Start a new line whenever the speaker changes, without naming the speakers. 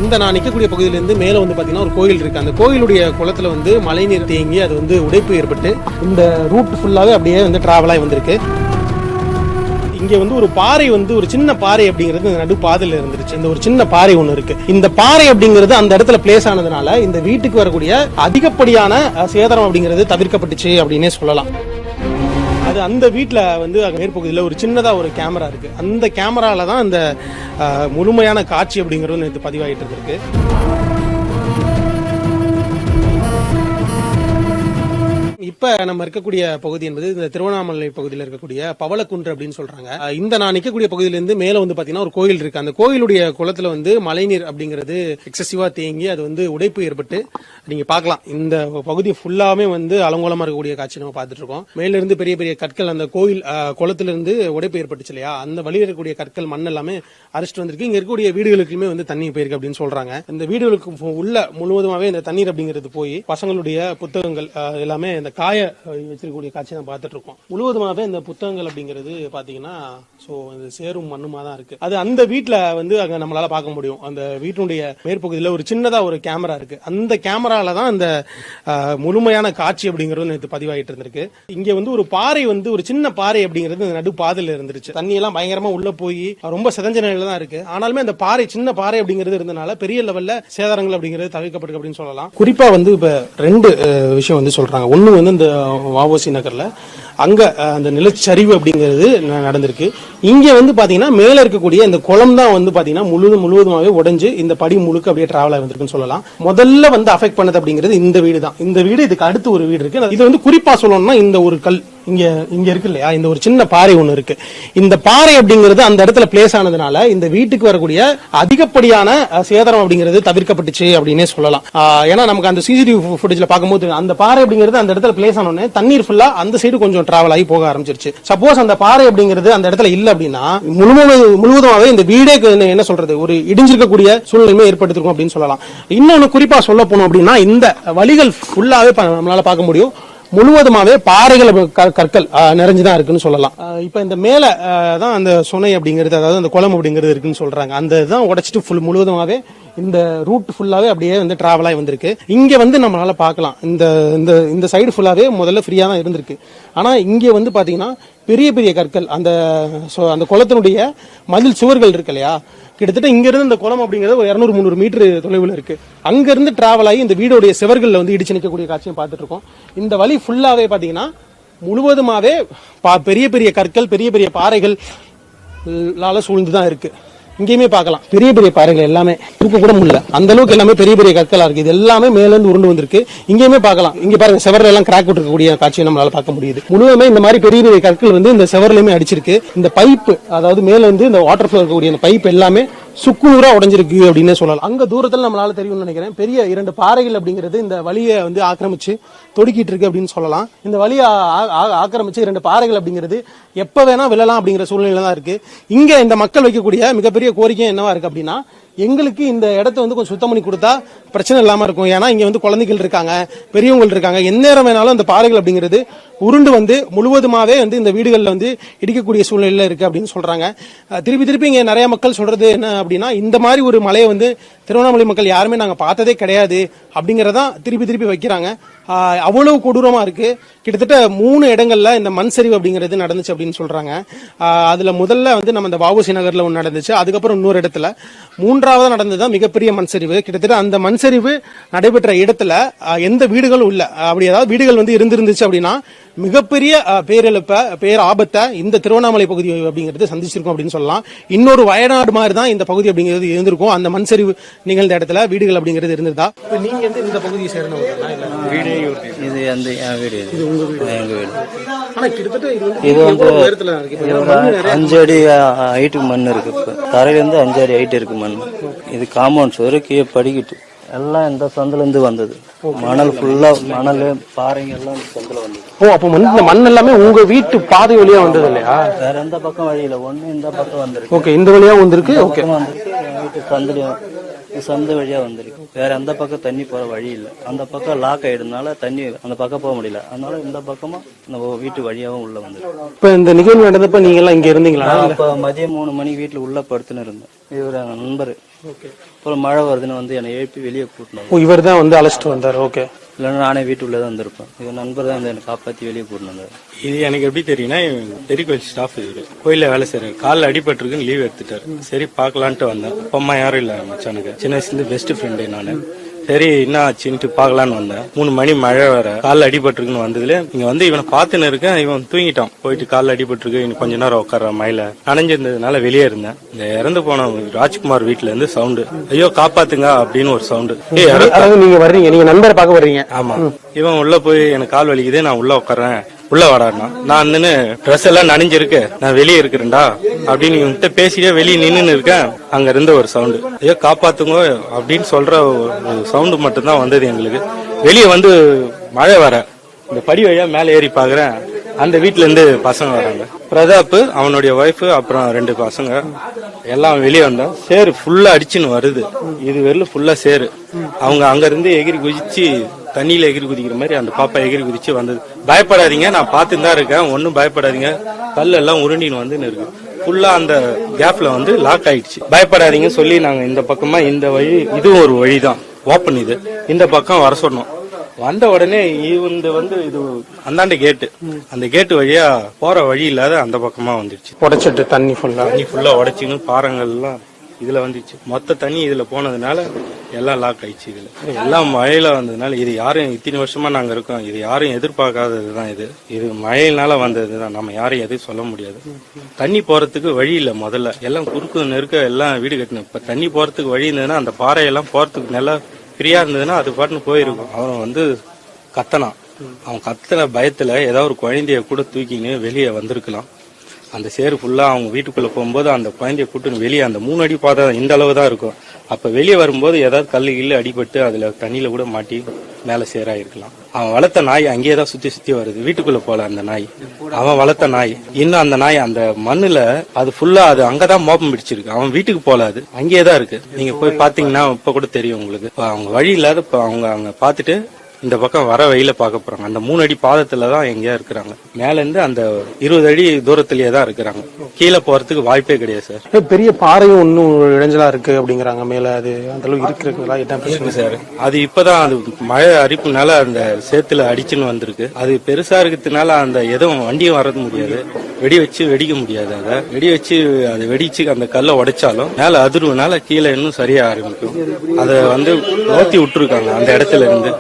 இந்த நான் நிற்கக்கூடிய பகுதியிலேருந்து மேலே வந்து பார்த்தீங்கன்னா ஒரு கோயில் இருக்குது. அந்த கோயிலுடைய குளத்தில் வந்து மழைநீர் தேங்கி அது வந்து உடைப்பு ஏற்பட்டு இந்த ரூட் ஃபுல்லாகவே அப்படியே வந்து ட்ராவலாகி வந்திருக்கு. இங்கே வந்து ஒரு பாறை வந்து ஒரு சின்ன பாறை அப்படிங்கிறது நடு பாதையில் இருந்துருச்சு. இந்த ஒரு சின்ன பாறை ஒன்று இருக்கு. இந்த பாறை அப்படிங்கிறது அந்த இடத்துல பிளேஸ் ஆனதுனால இந்த வீட்டுக்கு வரக்கூடிய அதிகப்படியான சேதாரம் அப்படிங்கிறது தவிர்க்கப்பட்டுச்சு அப்படின்னே சொல்லலாம். அது அந்த வீட்டில் வந்து மேற்பகுதியில் ஒரு சின்னதாக ஒரு கேமரா இருக்கு. அந்த கேமரால தான் அந்த முழுமையான காட்சி அப்படிங்கிறது நேற்று பதிவாகிட்டு இருக்கு. இப்ப நம்ம இருக்கக்கூடிய பகுதி என்பது இந்த திருவண்ணாமலை பகுதியில் இருக்கக்கூடிய பவளக்குன்று அப்படின்னு சொல்றாங்க. இந்த நான் நிற்கக்கூடிய பகுதியிலிருந்து மேல வந்து பாத்தீங்கன்னா ஒரு கோயில் இருக்கு. அந்த கோயிலுடைய குளத்துல வந்து மழைநீர் அப்படிங்கிறது எக்ஸசிவா தேங்கி அது வந்து உடைப்பு ஏற்பட்டு நீங்க பாக்கலாம். இந்த பகுதி ஃபுல்லாவே வந்து அலங்கோலமா இருக்கக்கூடிய காட்சி நம்ம பார்த்துட்டு இருக்கோம். மேல இருந்து பெரிய பெரிய கற்கள் அந்த கோயில் குளத்திலிருந்து உடைப்பு ஏற்பட்டுச்சு இல்லையா, அந்த வழியில் இருக்கக்கூடிய கற்கள் மண் எல்லாமே அரிச்சிட்டு வந்திருக்கு. இங்க இருக்கக்கூடிய வீடுகளுக்குமே வந்து தண்ணி போயிருக்கு அப்படின்னு சொல்றாங்க. இந்த வீடுகளுக்கு உள்ள முழுவதுமாவே இந்த தண்ணீர் அப்படிங்கிறது போய் பசங்களுடைய புத்தகங்கள் எல்லாமே இந்த காய வச்சிருக்கக்கூடிய காட்சி தான் பார்த்துட்டு இருக்கோம். முழுவதுமாவே இந்த புத்தகங்கள் அப்படிங்கிறது பாத்தீங்கன்னா சேரும் மண்ணுமா தான் இருக்கு. அது அந்த வீட்டுல வந்து அங்க நம்மளால பார்க்க முடியும். அந்த வீட்டுடைய மேற்பகுதியில ஒரு சின்னதா ஒரு கேமரா இருக்கு. அந்த கேமரால தான் அந்த முழுமையான காட்சி அப்படிங்கிறது நேற்று பதிவாகிட்டு இருந்திருக்கு. இங்க வந்து ஒரு பாறை வந்து ஒரு சின்ன பாறை அப்படிங்கிறது நடு பாதையில இருந்துருச்சு. தண்ணி எல்லாம் பயங்கரமா உள்ள போய் ரொம்ப செதஞ்ச நிலையில தான் இருக்கு. ஆனாலுமே அந்த பாறை சின்ன பாறை அப்படிங்கிறது இருந்தனால பெரிய லெவல்ல சேதாரங்கள் அப்படிங்கிறது தவிர்க்கப்பட்டு அப்படின்னு சொல்லலாம். குறிப்பா வந்து இப்ப ரெண்டு விஷயம் வந்து சொல்றாங்க. ஒண்ணு வந்து இந்த வஉசி நகர்ல அங்க அந்த நிலச்சரிவு அப்படிங்கிறது நடந்திருக்கு. இங்க வந்து பாத்தீங்கன்னா மேல இருக்கக்கூடிய இந்த குளம் தான் வந்து பாத்தீங்கன்னா முழுவதுமாவே உடைஞ்சு இந்த படி முழுக்க அப்படியே டிராவல் ஆகிருக்குன்னு சொல்லலாம். முதல்ல வந்து அஃபெக்ட் பண்ணது அப்படிங்கிறது இந்த வீடு தான். இந்த வீடு இதுக்கு அடுத்து ஒரு வீடு இருக்கு. இது வந்து குறிப்பா சொல்லணும்னா இந்த ஒரு கல் இங்க இருக்கு இல்லையா, இந்த ஒரு சின்ன பாறை ஒண்ணு இருக்கு. இந்த பாறை அப்படிங்கிறது அந்த இடத்துல பிளேஸ் ஆனதுனால இந்த வீட்டுக்கு வரக்கூடிய அதிகப்படியான சேதாரம் அப்படிங்கிறது தவிர்க்கப்பட்டுச்சு அப்படின்னே சொல்லலாம். ஏன்னா நமக்கு அந்த சிசிடிவி ஃபுட்டேஜ்ல பார்க்கும்போது அந்த பாறை அப்படிங்கிறது அந்த இடத்துல பிளேஸ் ஆனோடனே தண்ணீர் ஃபுல்லா அந்த சைடு கொஞ்சம் டிராவல் ஆகி போக ஆரம்பிச்சிருச்சு. சப்போஸ் அந்த பாறை அப்படிங்கிறது அந்த இடத்துல இல்ல அப்படின்னா முழுவதுமாவே இந்த வீடே என்ன சொல்றது ஒரு இடிஞ்சிருக்கக்கூடிய சூழ்நிலையுமே ஏற்படுத்திருக்கும் அப்படின்னு சொல்லலாம். இன்னொன்னு குறிப்பா சொல்ல போனோம் அப்படின்னா இந்த வழிகள் ஃபுல்லாவே நம்மளால பார்க்க முடியும். முழுவதுமாவே பாறைகள் கற்கள் நிறைஞ்சுதான் இருக்குன்னு சொல்லலாம். இப்ப இந்த மேல தான் அந்த சுனை அப்படிங்கிறது, அதாவது அந்த குளம் அப்படிங்கிறது இருக்குன்னு சொல்றாங்க. அந்த இதான் உடைச்சிட்டு முழுவதுமாவே இந்த ரூட் ஃபுல்லாவே அப்படியே வந்து டிராவல் ஆகி வந்திருக்கு. இங்க வந்து நம்மளால பார்க்கலாம். இந்த சைடு ஃபுல்லாவே முதல்ல ஃப்ரீயா தான் இருந்திருக்கு. ஆனா இங்க வந்து பாத்தீங்கன்னா பெரிய பெரிய கற்கள் அந்த குளத்தினுடைய மதில் சுவர்கள் இருக்கு இல்லையா, கிட்டத்தட்ட இங்க இருந்து இந்த குளம் அப்படிங்கிறது ஒரு 200-300 மீட்டர் தொலைவில் இருக்கு. அங்க இருந்து டிராவல் ஆகி இந்த வீடுடைய சுவர்கள்ல வந்து இடிச்சு நிற்கக்கூடிய காட்சியும் பார்த்துட்டு இருக்கோம். இந்த வழி ஃபுல்லாவே பாத்தீங்கன்னா முழுவதுமாவே பெரிய பெரிய கற்கள் பெரிய பெரிய பாறைகள் சூழ்ந்துதான் இருக்கு. இங்கேயுமே பார்க்கலாம் பெரிய பெரிய பாறைகள் எல்லாமே தூக்க கூட முடியல, அந்த அளவுக்கு எல்லாமே பெரிய பெரிய கற்களா இருக்கு. இது எல்லாமே மேல இருந்து உருண்டு வந்திருக்கு. இங்கேயுமே பார்க்கலாம். இங்க பாருங்க, செவர்ல எல்லாம் கிராக் விட்டுருக்கக்கூடிய காட்சியை நம்மளால பார்க்க முடியுது. முழுவதுமே இந்த மாதிரி பெரிய பெரிய கற்கள் வந்து இந்த செவர்லயுமே அடிச்சிருக்கு. இந்த பைப்பு, அதாவது மேல இருந்து இந்த வாட்டர் ஃப்ளோ இருக்கக்கூடிய இந்த பைப் எல்லாமே சுக்குநூறா உடைஞ்சிருக்கு அப்படின்னு சொல்லலாம். அங்க தூரத்தில் நம்மளால தெரியும்னு நினைக்கிறேன். பெரிய 2 பாறைகள் அப்படிங்கிறது இந்த வழியை வந்து ஆக்கிரமிச்சு தொடுக்கிட்டு இருக்கு அப்படின்னு சொல்லலாம். இந்த வழியை ஆக்கிரமிச்சு 2 பாறைகள் அப்படிங்கிறது எப்ப வேணா விழலாம் அப்படிங்கிற சூழ்நிலை தான் இருக்கு. இங்க இந்த மக்கள் வைக்கக்கூடிய மிகப்பெரிய கோரிக்கை என்னவா இருக்கு அப்படின்னா, எங்களுக்கு இந்த இடத்த வந்து கொஞ்சம் சுத்தம் பண்ணி கொடுத்தா பிரச்சனை இல்லாம இருக்கும். ஏன்னா இங்க வந்து குழந்தைகள் இருக்காங்க, பெரியவங்க இருக்காங்க. எந்நேரம் வேணாலும் அந்த பாறைகள் அப்படிங்கிறது உருண்டு வந்து முழுவதுமாவே வந்து இந்த வீடுகளில் வந்து இடிக்கக்கூடிய சூழ்நிலையில இருக்கு அப்படின்னு சொல்றாங்க. திருப்பி இங்க நிறைய மக்கள் சொல்றது என்ன அப்படின்னா, இந்த மாதிரி ஒரு மலையை வந்து திருவண்ணாமலை மக்கள் யாருமே நாங்க பார்த்ததே கிடையாது அப்படிங்கறதான் திருப்பி வைக்கிறாங்க. அவ்வளவு கொடூரமா இருக்கு. கிட்டத்தட்ட 3 இடங்கள்ல இந்த மண் சரிவு அப்படிங்கிறது நடந்துச்சு அப்படின்னு சொல்றாங்க. அதுல முதல்ல வந்து நம்ம இந்த வஉசி நகர்ல ஒன்று நடந்துச்சு. அதுக்கப்புறம் இன்னொரு இடத்துல 3ஆவதா நடந்ததுதான் மிகப்பெரிய மண் சரிவு. கிட்டத்தட்ட அந்த மண் சரிவு நடைபெற்ற இடத்துல எந்த வீடுகளும் இல்ல. அப்படி ஏதாவது வீடுகள் வந்து இருந்துச்சு அப்படின்னா மிகப்பெரிய பேராபத்தை இந்த திருவண்ணாமலை பகுதி அப்படிங்கிறது சந்திச்சிருக்கும் அப்படின்னு சொல்லலாம். இன்னொரு வயநாடு மாதிரி தான் இந்த பகுதி அப்படிங்கிறது இருந்திருக்கும். அந்த மண் சரிவு நிகழ்ந்த இடத்துல வீடுகள் அப்படிங்கிறது இருந்ததா? நீங்க வந்து இந்த பகுதியை சேர்ந்தவங்க?
இது வந்து 5 அடி ஹைட்டுக்கு மண் இருக்கு. தரையில இருந்து 5 அடி ஹைட் இருக்கு மண். இது காம்பவுண்ட் சுவர் கீழே படிக்கிட்டு எல்லாம் இந்த சந்தில இருந்து வந்தது. மணல் ஃபுல்லா மணல் பாறைங்க எல்லாம் சந்தில வந்தது.
அப்ப இந்த மண் எல்லாமே உங்க வீட்டு பாதை வழியா வந்தது இல்லையா?
வேற எந்த பக்கம் வழியில ஒண்ணு இந்த பக்கம் வந்திருக்கு.
இந்த வழியா வந்திருக்கு.
வீட்டு சந்திலையும் சந்து வழியா வந்துருக்கு. வேற அந்த பக்கம் தண்ணி போற வழி இல்லை. அந்த பக்கம் லாக் ஆயிடுறதுனால தண்ணி அந்த பக்கம் போக முடியல. அதனால இந்த பக்கமா நம்ம வீட்டு வழியாவும் உள்ள வந்துருக்கு.
இப்ப இந்த நிகழ்வு நடந்தப்ப நீங்க எல்லாம் இங்க இருந்தீங்களா?
அப்ப மதியம் 3 மணிக்கு வீட்டுல உள்ள படுத்துன்னு இருந்தேன். இவர் என் நண்பர். அப்புறம் மழை வருதுன்னு வந்து என்னை எழுப்பி வெளியே கூட்டினாங்க.
இவர் தான் வந்து அழைச்சிட்டு வந்தாரு. ஓகே.
இல்லைன்னா நானே வீட்டுக்குள்ளதான் வந்திருப்பேன். இவர் நண்பர் தான் வந்து என்னை காப்பாத்தி வெளியே கூட்டிட்டு வந்தாரு.
இது எனக்கு எப்படி தெரியும்னா, பெரிய கோயில் ஸ்டாஃப் இவரு கோயில வேலை செய்யறாரு. காலில் அடிபட்டிருக்குன்னு லீவ் எடுத்துட்டாரு. சரி பாக்கலான்ட்டு வந்தேன். அப்பா அம்மா யாரும் இல்ல மச்சானுக்கு. சின்ன வயசுல இருந்து பெஸ்ட் ஃப்ரெண்டு நானு. சரி என்ன ஆச்சுன்ட்டு பாக்கலான்னு வந்தேன். 3 மணி மழை வேற, காலில் அடிபட்டிருக்குன்னு வந்ததுல இங்க வந்து இவனை பார்த்துன்னு இருக்கேன். இவன் தூங்கிட்டான். போயிட்டு காலில் அடிபட்டிருக்கு, இன்னும் கொஞ்ச நேரம் உட்கார மயில நனைஞ்சிருந்ததுனால வெளியே இருந்தேன். இந்த இறந்து போன ராஜ்குமார் வீட்டுல இருந்து சவுண்டு, ஐயோ காப்பாத்துங்க அப்படின்னு ஒரு சவுண்டு.
நீங்க வர்றீங்க, நீங்க நண்பரை பார்க்க வர்றீங்க.
ஆமா. இவன் உள்ள போய் எனக்கு கால் வலிக்குது, நான் உள்ள உட்காரேன், உள்ள வாடானா. நான் நின்னு ட்ரெஸ் எல்லாம் நனைஞ்சிருக்கு, நான் வெளியே இருக்கிறேன்டா அப்படின்னு இவன்கிட்ட பேசிட்டே வெளியே நின்னு இருக்கேன். அங்க இருந்த ஒரு சவுண்டு, ஐயோ காப்பாத்துங்க அப்படின்னு சொல்ற ஒரு சவுண்டு மட்டும்தான் வந்தது எங்களுக்கு. வெளியே வந்து மழை வர இந்த படி வழியா மேல ஏறி பாக்குறேன். அந்த வீட்டுல இருந்து பசங்க வராங்க. பிரதாப், அவனுடைய ஒய்ஃப், அப்புறம் 2 பசங்க எல்லாம் வெளியே வந்தோம். சேரு ஃபுல்லா அடிச்சுன்னு வருது. இது வெறும் ஃபுல்லா சேரு. அவங்க அங்க இருந்து எகிரி குதிச்சு தண்ணியில எகிரி குதிக்கிற மாதிரி அந்த பாப்பா எகிரி குதிச்சு வந்தது. பயப்படாதீங்க, நான் பார்த்துன்னு தான் இருக்கேன், ஒன்னும் பயப்படாதீங்க, கல் எல்லாம் உருண்டின்னு வந்து இருக்கு. ஃபுல்லா அந்த கேப்ல வந்து லாக் ஆயிடுச்சு. பயப்படாதீங்க சொல்லி நாங்க இந்த பக்கமா இந்த வழி, இதுவும் ஒரு வழிதான் ஓப்பன், இது இந்த பக்கம் வர சொன்னோம். வந்த உடனே இவங்க வந்து இது அந்தாண்ட கேட்டு, அந்த கேட்டு வழியா போற வழி இல்லாத அந்த பக்கமா வந்துடுச்சு.
உடைச்சிட்டு தண்ணி ஃபுல்லா
உடைச்சின்னு பாறைகள் எல்லாம் இதுல வந்துச்சு. மொத்த தண்ணி இதுல போனதுனால எல்லாம் லாக் ஆயிடுச்சு. இதுல எல்லாம் மழையில வந்ததுனால இது யாரும் இத்தனை வருஷமா நாங்க இருக்கோம், இது யாரும் எதிர்பார்க்காததுதான். இது மழையினால வந்ததுதான். நம்ம யாரும் எதுவும் சொல்ல முடியாது. தண்ணி போறதுக்கு வழி இல்ல. முதல்ல எல்லாம் குறுக்கு நெருக்க எல்லாம் வீடு கட்டணும். இப்ப தண்ணி போறதுக்கு வழி இருந்ததுன்னா அந்த பாறையெல்லாம் போறதுக்கு நல்லா ஃப்ரீயா இருந்ததுன்னா அது பாட்டுன்னு போயிருக்கும். அவன் வந்து கத்தனான். அவன் கத்துன பயத்துல ஏதாவது ஒரு குழந்தைய கூட தூக்கின்னு வெளியே வந்திருக்கலாம். அந்த சேரு ஃபுல்லா அவங்க வீட்டுக்குள்ள போகும்போது அந்த குழந்தைய கூட்டுன்னு வெளியே, அந்த 3 அடி பாதை இந்த அளவு தான் இருக்கும். அப்ப வெளியே வரும்போது ஏதாவது கல்லு கில்லு அடிபட்டு அதுல தண்ணியில கூட மாட்டி மேல சேராயிருக்கலாம். அவன் வளர்த்த நாய் அங்கேயே தான் சுத்தி வருது. வீட்டுக்குள்ள போல அந்த நாய், அவன் வளர்த்த நாய். இன்னும் அந்த நாய் அந்த மண்ணுல அது ஃபுல்லா அது அங்கதான் மோப்பம் பிடிச்சிருக்கு. அவன் வீட்டுக்கு போல, அது அங்கேயே தான் இருக்கு. நீங்க போய் பாத்தீங்கன்னா இப்ப கூட தெரியும் உங்களுக்கு. அவங்க வழி இல்லாத அவங்க அங்க பாத்துட்டு இந்த பக்கம் வர வழியில பார்க்க போறாங்க. அந்த 3 அடி பாதத்துலதான் எங்கேயா இருக்கிறாங்க. மேல இருந்து அந்த 20 அடி தூரத்திலேயே தான் இருக்கிறாங்க. கீழே போறதுக்கு வாய்ப்பே கிடையாது சார்.
பெரிய பாறையும் இன்னும் இடைஞ்சலா இருக்கு அப்படிங்கிறாங்க. மேல அது அந்த அளவுக்கு இருக்குங்களா? என்ன பிரச்சனை
சார்? அது இப்பதான் அது மழை அரிப்புனால அந்த சேத்துல அடிச்சுன்னு வந்திருக்கு. அது பெருசா இருக்கிறதுனால அந்த எதுவும் வண்டியும் வர முடியாது, வெடி வச்சு வெடிக்க முடியாது. அதை வெடி வச்சு அதை வெடிச்சு அந்த கல்லை உடைச்சாலும் மேல அதிர்வுனால கீழே இன்னும் சரியா ஆரம்பிக்கும். அதை வந்து நோத்தி விட்டுருக்காங்க அந்த இடத்துல இருந்து.